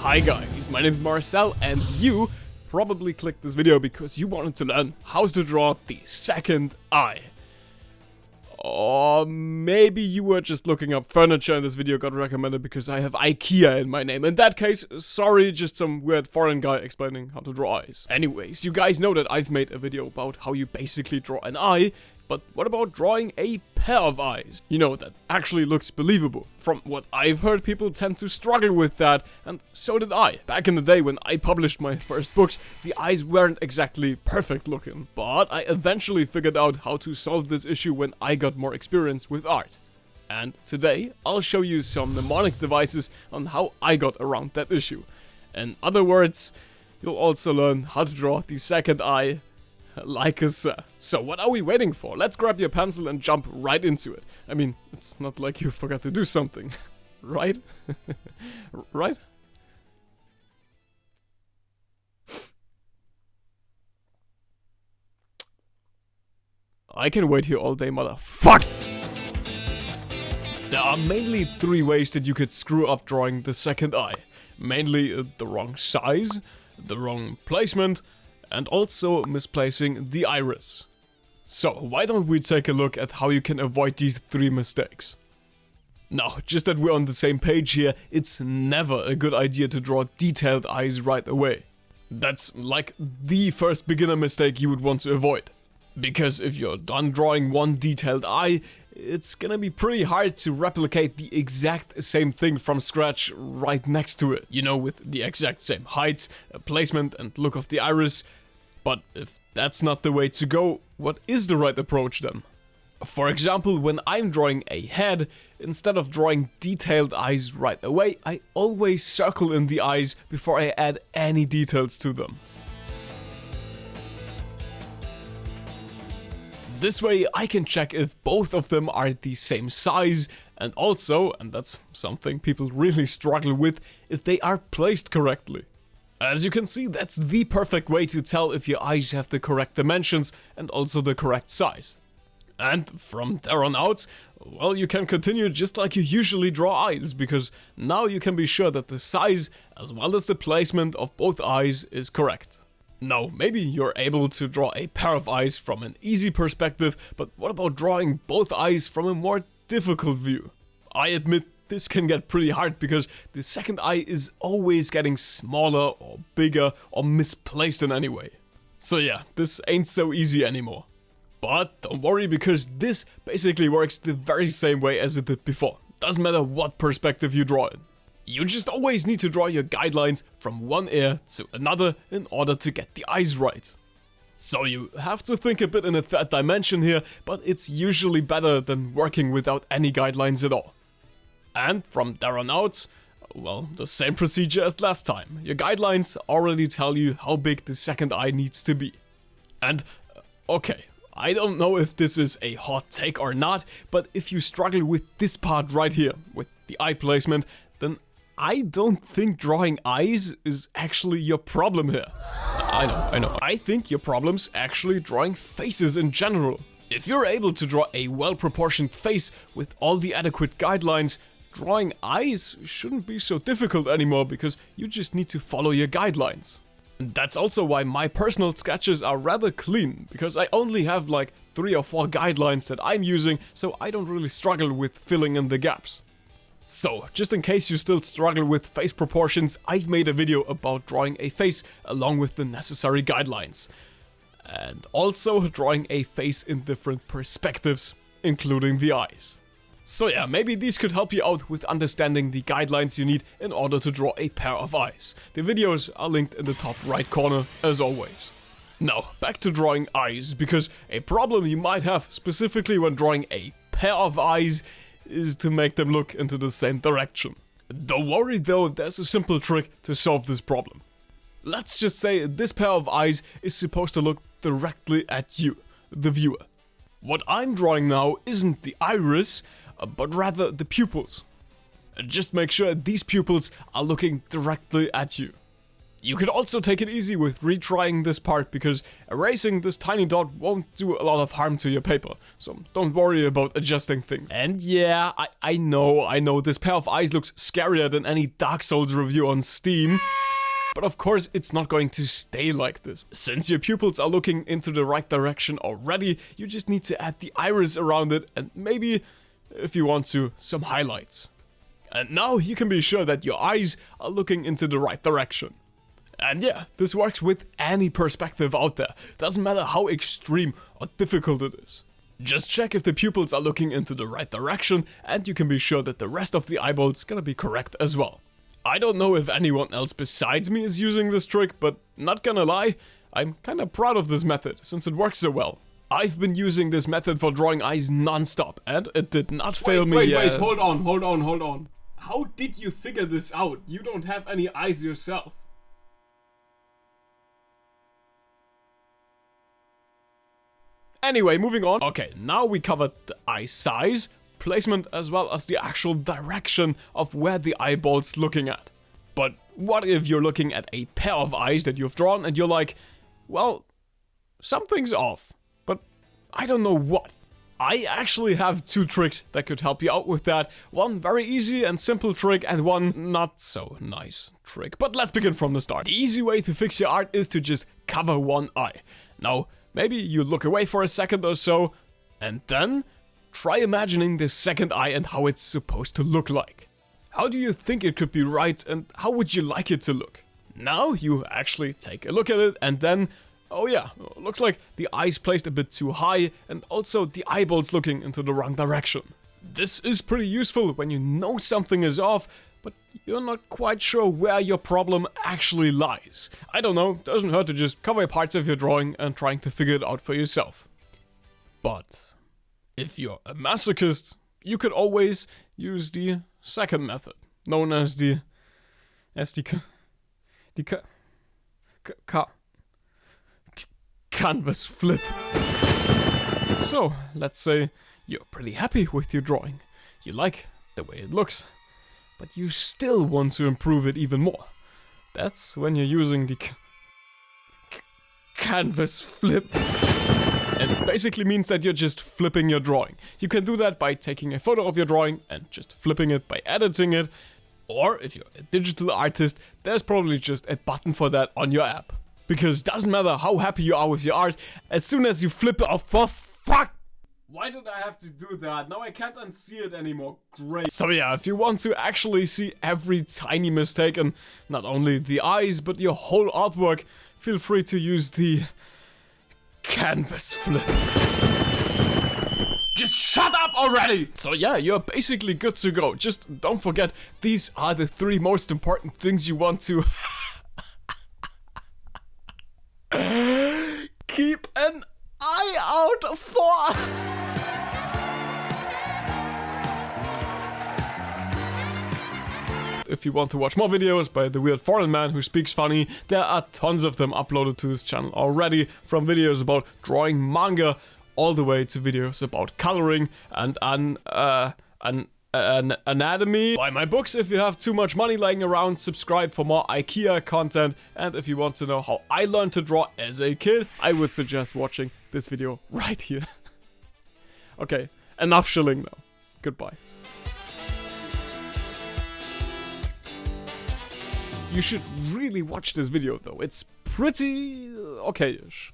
Hi guys, my name is Marcel and you probably clicked this video because you wanted to learn how to draw the second eye. Or maybe you were just looking up furniture and this video got recommended because I have IKEA in my name. In that case, sorry, just some weird foreign guy explaining how to draw eyes. Anyways, you guys know that I've made a video about how you basically draw an eye, but what about drawing a pair of eyes? You know, that actually looks believable. From what I've heard, people tend to struggle with that, and so did I. Back in the day when I published my first books, the eyes weren't exactly perfect looking, but I eventually figured out how to solve this issue when I got more experience with art. And today, I'll show you some mnemonic devices on how I got around that issue. In other words, you'll also learn how to draw the second eye like a sir. So what are we waiting for? Let's grab your pencil and jump right into it. I mean, it's not like you forgot to do something, right? Right? I can wait here all day, motherfuck! There are mainly three ways that you could screw up drawing the second eye. Mainly the wrong size, the wrong placement, and also misplacing the iris. So why don't we take a look at how you can avoid these three mistakes. Now, just that we're on the same page here, it's never a good idea to draw detailed eyes right away. That's like the first beginner mistake you would want to avoid. Because if you're done drawing one detailed eye, it's gonna be pretty hard to replicate the exact same thing from scratch right next to it. You know, with the exact same height, placement and look of the iris. But if that's not the way to go, what is the right approach then? For example, when I'm drawing a head, instead of drawing detailed eyes right away, I always circle in the eyes before I add any details to them. This way I can check if both of them are the same size and also, and that's something people really struggle with, if they are placed correctly. As you can see, that's the perfect way to tell if your eyes have the correct dimensions and also the correct size. And from there on out, well, you can continue just like you usually draw eyes, because now you can be sure that the size as well as the placement of both eyes is correct. Now, maybe you're able to draw a pair of eyes from an easy perspective, but what about drawing both eyes from a more difficult view? I admit this can get pretty hard because the second eye is always getting smaller or bigger or misplaced in any way. So yeah, this ain't so easy anymore. But don't worry, because this basically works the very same way as it did before. Doesn't matter what perspective you draw in. You just always need to draw your guidelines from one ear to another in order to get the eyes right. So you have to think a bit in a third dimension here, but it's usually better than working without any guidelines at all. And from there on out, well, the same procedure as last time. Your guidelines already tell you how big the second eye needs to be. And, okay, I don't know if this is a hot take or not, but if you struggle with this part right here, with the eye placement, then I don't think drawing eyes is actually your problem here. I know. I think your problem's actually drawing faces in general. If you're able to draw a well-proportioned face with all the adequate guidelines, drawing eyes shouldn't be so difficult anymore because you just need to follow your guidelines. And that's also why my personal sketches are rather clean, because I only have like 3 or 4 guidelines that I'm using, so I don't really struggle with filling in the gaps. So, just in case you still struggle with face proportions, I've made a video about drawing a face along with the necessary guidelines. And also drawing a face in different perspectives, including the eyes. So yeah, maybe these could help you out with understanding the guidelines you need in order to draw a pair of eyes. The videos are linked in the top right corner, as always. Now, back to drawing eyes, because a problem you might have specifically when drawing a pair of eyes is to make them look into the same direction. Don't worry though, there's a simple trick to solve this problem. Let's just say this pair of eyes is supposed to look directly at you, the viewer. What I'm drawing now isn't the iris, but rather the pupils. Just make sure these pupils are looking directly at you. You could also take it easy with retrying this part, because erasing this tiny dot won't do a lot of harm to your paper, so don't worry about adjusting things. And yeah, I know this pair of eyes looks scarier than any Dark Souls review on Steam. But of course, it's not going to stay like this. Since your pupils are looking into the right direction already, you just need to add the iris around it and maybe, if you want to, some highlights. And now you can be sure that your eyes are looking into the right direction. And yeah, this works with any perspective out there. Doesn't matter how extreme or difficult it is. Just check if the pupils are looking into the right direction, and you can be sure that the rest of the eyeball's gonna be correct as well. I don't know if anyone else besides me is using this trick, but not gonna lie, I'm kinda proud of this method, since it works so well. I've been using this method for drawing eyes non-stop, and it did not fail me yet. Wait, hold on. How did you figure this out? You don't have any eyes yourself. Anyway, moving on. Okay, now we covered the eye size, placement, as well as the actual direction of where the eyeball's looking at. But what if you're looking at a pair of eyes that you've drawn and you're like, well, something's off, but I don't know what. I actually have two tricks that could help you out with that. One very easy and simple trick, and one not so nice trick. But let's begin from the start. The easy way to fix your art is to just cover one eye. Now, maybe you look away for a second or so, and then try imagining the second eye and how it's supposed to look like. How do you think it could be right, and how would you like it to look? Now you actually take a look at it, and then, oh yeah, looks like the eye's placed a bit too high, and also the eyeball's looking into the wrong direction. This is pretty useful when you know something is off, but you're not quite sure where your problem actually lies. I don't know, doesn't hurt to just cover parts of your drawing and trying to figure it out for yourself. But if you're a masochist, you could always use the second method, known as the canvas flip. So, let's say you're pretty happy with your drawing. You like the way it looks, but you still want to improve it even more. That's when you're using the canvas flip. It basically means that you're just flipping your drawing. You can do that by taking a photo of your drawing and just flipping it by editing it. Or if you're a digital artist, there's probably just a button for that on your app. Because doesn't matter how happy you are with your art, as soon as you flip it off, for fuck! Why did I have to do that? Now I can't unsee it anymore. Great. So yeah, if you want to actually see every tiny mistake and not only the eyes, but your whole artwork, feel free to use the canvas flip. Just shut up already! So yeah, you're basically good to go. Just don't forget, these are the 3 most important things you want to keep an eye out for. If you want to watch more videos by the weird foreign man who speaks funny, there are tons of them uploaded to this channel already, from videos about drawing manga all the way to videos about coloring and anatomy. Buy my books if you have too much money lying around, subscribe for more IKEA content, and if you want to know how I learned to draw as a kid, I would suggest watching this video right here. Okay, enough shilling now. Goodbye. You should really watch this video though, it's pretty okay-ish.